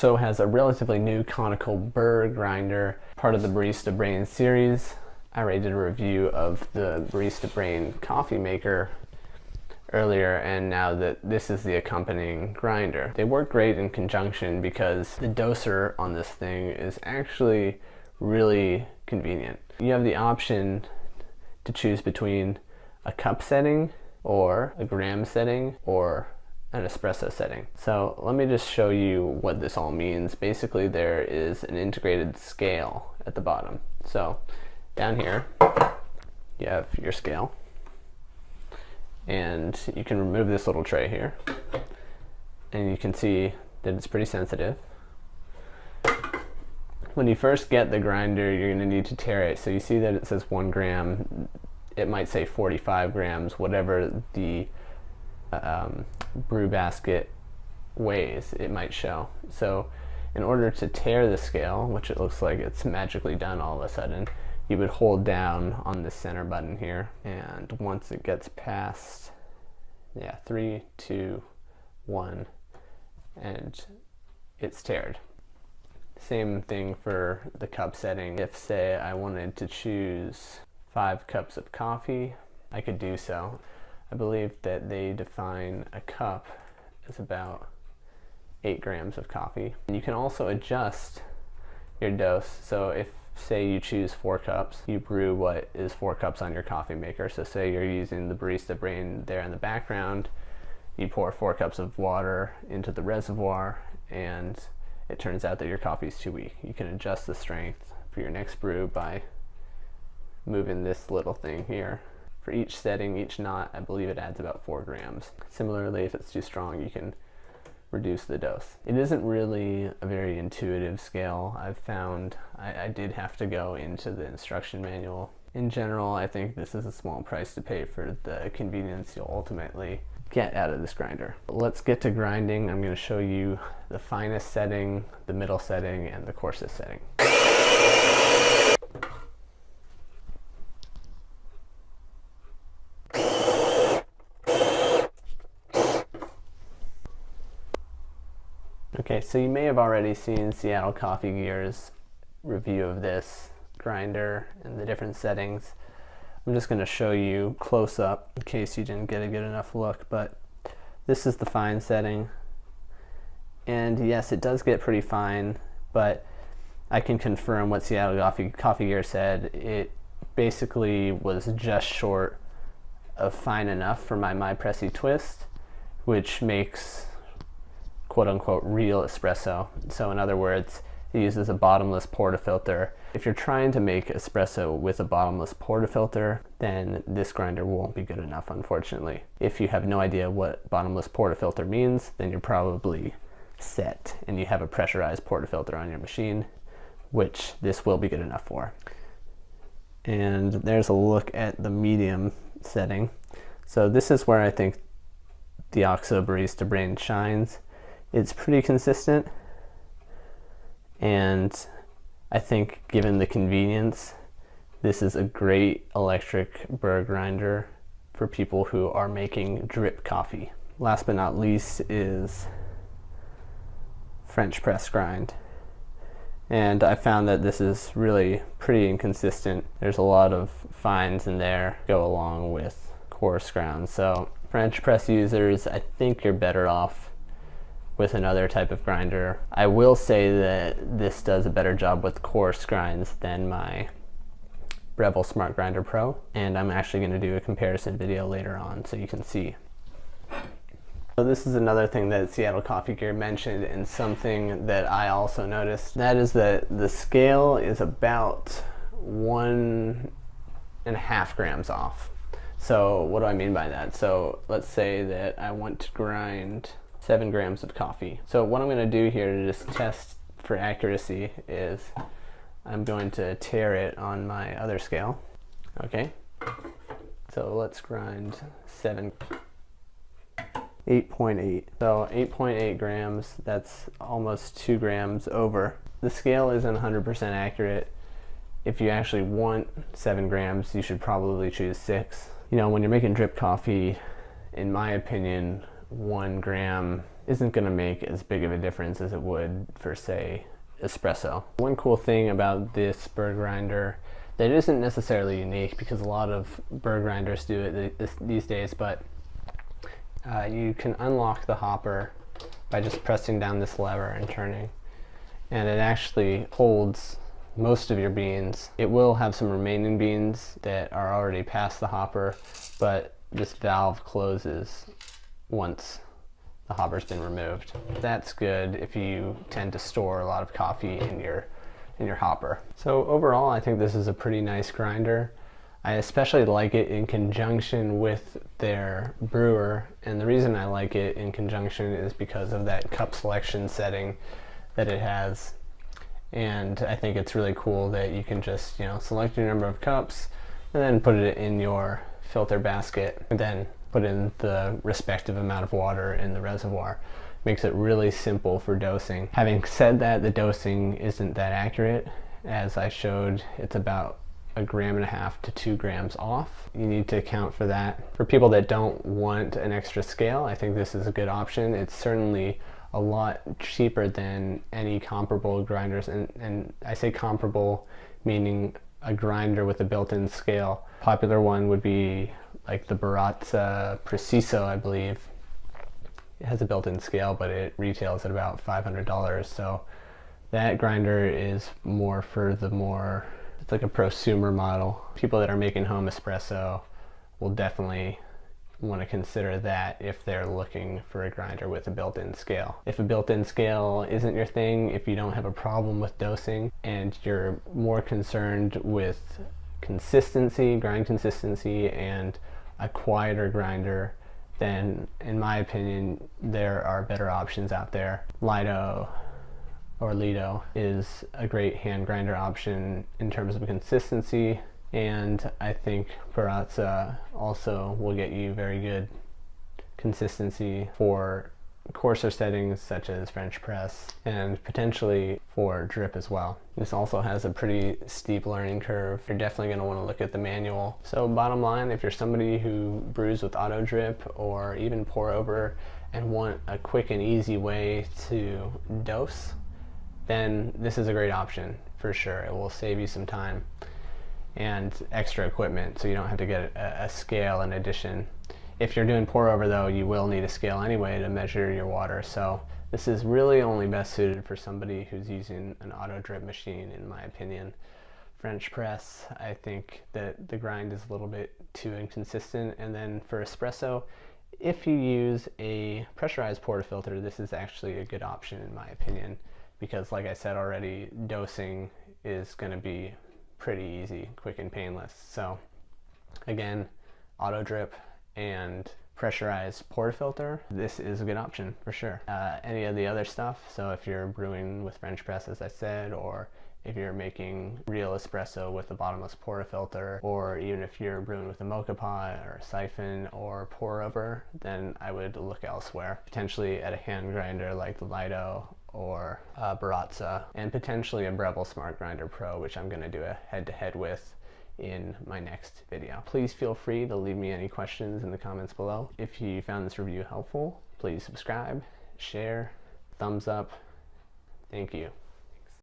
also has a relatively new conical burr grinder, part of the Barista Brain series. I already did a review of the Barista Brain coffee maker earlier, and now that this is the accompanying grinder. They work great in conjunction because the doser on this thing is actually really convenient. You have the option to choose between a cup setting or a gram setting or an espresso setting. So let me just show you what this all means. Basically, there is an integrated scale at the bottom. So down here you have your scale, and you can remove this little tray here, and you can see that it's pretty sensitive. When you first get the grinder, you're going to need to tare it. So you see that it says 1 gram. It might say 45 grams, whatever the brew basket weighs, it might show. So in order to tare the scale, which it looks like it's magically done all of a sudden, you would hold down on the center button here, and once it gets past 3, 2, 1, and it's tared. Same thing for the cup setting. If, say, I wanted to choose 5 cups of coffee, I could do so. I believe that they define a cup as about 8 grams of coffee. And you can also adjust your dose. So if, say, you choose 4 cups, you brew what is 4 cups on your coffee maker. So say you're using the Barista Brain there in the background, you pour 4 cups of water into the reservoir, and it turns out that your coffee is too weak. You can adjust the strength for your next brew by moving this little thing here. For each setting, each knot, I believe it adds about 4 grams. Similarly, if it's too strong, you can reduce the dose. It isn't really a very intuitive scale. I've found I did have to go into the instruction manual. In general, I think this is a small price to pay for the convenience you'll ultimately get out of this grinder. Let's get to grinding. I'm going to show you the finest setting, the middle setting, and the coarsest setting. Okay, so you may have already seen Seattle Coffee Gear's review of this grinder and the different settings. I'm just going to show you close up in case you didn't get a good enough look, but this is the fine setting. And yes, it does get pretty fine, but I can confirm what Seattle Coffee Gear said. It basically was just short of fine enough for my MyPressy twist, which makes quote-unquote real espresso. So in other words, it uses a bottomless portafilter. If you're trying to make espresso with a bottomless portafilter, then this grinder won't be good enough, unfortunately. If you have no idea what bottomless portafilter means, then you're probably set and you have a pressurized portafilter on your machine, which this will be good enough for. And there's a look at the medium setting. So this is where I think the OXO Barista Brain shines. It's pretty consistent, and I think given the convenience, this is a great electric burr grinder for people who are making drip coffee. Last but not least is French press grind. And I found that this is really pretty inconsistent. There's a lot of fines in there go along with coarse ground. So French press users, I think you're better off with another type of grinder. I will say that this does a better job with coarse grinds than my Breville Smart Grinder Pro, and I'm actually going to do a comparison video later on so you can see. So this is another thing that Seattle Coffee Gear mentioned, and something that I also noticed. That is that the scale is about 1.5 grams off. So what do I mean by that? So let's say that I want to grind 7 grams of coffee. So what I'm going to do here to just test for accuracy is I'm going to tare it on my other scale. Okay, so let's grind 8.8. So 8.8 grams, that's almost 2 grams over. The scale isn't 100% accurate. If you actually want 7 grams, you should probably choose 6. You know, when you're making drip coffee, in my opinion, 1 gram isn't going to make as big of a difference as it would for, say, espresso. One cool thing about this burr grinder that isn't necessarily unique, because a lot of burr grinders do it these days, but you can unlock the hopper by just pressing down this lever and turning, and it actually holds most of your beans. It will have some remaining beans that are already past the hopper, but this valve closes once the hopper's been removed. That's good if you tend to store a lot of coffee in your hopper. So overall, I think this is a pretty nice grinder. I especially like it in conjunction with their brewer, and the reason I like it in conjunction is because of that cup selection setting that it has. And I think it's really cool that you can just, select your number of cups and then put it in your filter basket, and then put in the respective amount of water in the reservoir. Makes it really simple for dosing. Having said that, the dosing isn't that accurate. As I showed, it's about 1.5 grams to 2 grams off. You need to account for that. For people that don't want an extra scale, I think this is a good option. It's certainly a lot cheaper than any comparable grinders, and I say comparable meaning a grinder with a built-in scale. Popular one would be like the Baratza Preciso, I believe. It has a built-in scale, but it retails at about $500. So that grinder is more for it's like a prosumer model. People that are making home espresso will definitely want to consider that if they're looking for a grinder with a built-in scale. If a built-in scale isn't your thing, if you don't have a problem with dosing and you're more concerned with consistency, grind consistency, and a quieter grinder, then in my opinion there are better options out there. Lido is a great hand grinder option in terms of consistency, and I think Baratza also will get you very good consistency for coarser settings such as French press, and potentially for drip as well. This also has a pretty steep learning curve. You're definitely going to want to look at the manual. So bottom line, if you're somebody who brews with auto drip or even pour over and want a quick and easy way to dose, then this is a great option for sure. It will save you some time and extra equipment, so you don't have to get a scale in addition. If you're doing pour over though, you will need a scale anyway to measure your water, so this is really only best suited for somebody who's using an auto drip machine, in my opinion. French press, I think that the grind is a little bit too inconsistent. And then for espresso, if you use a pressurized portafilter, this is actually a good option in my opinion, because like I said already, dosing is going to be pretty easy, quick and painless. So again, auto drip and pressurized portafilter, this is a good option for sure. Any of the other stuff, so if you're brewing with French press, as I said, or if you're making real espresso with a bottomless portafilter, or even if you're brewing with a moka pot or a siphon or pour over, then I would look elsewhere, potentially at a hand grinder like the Lido or Baratza, and potentially a Breville Smart Grinder Pro, which I'm going to do a head-to-head with in my next video. Please feel free to leave me any questions in the comments below. If you found this review helpful, please subscribe, share, thumbs up. Thank you.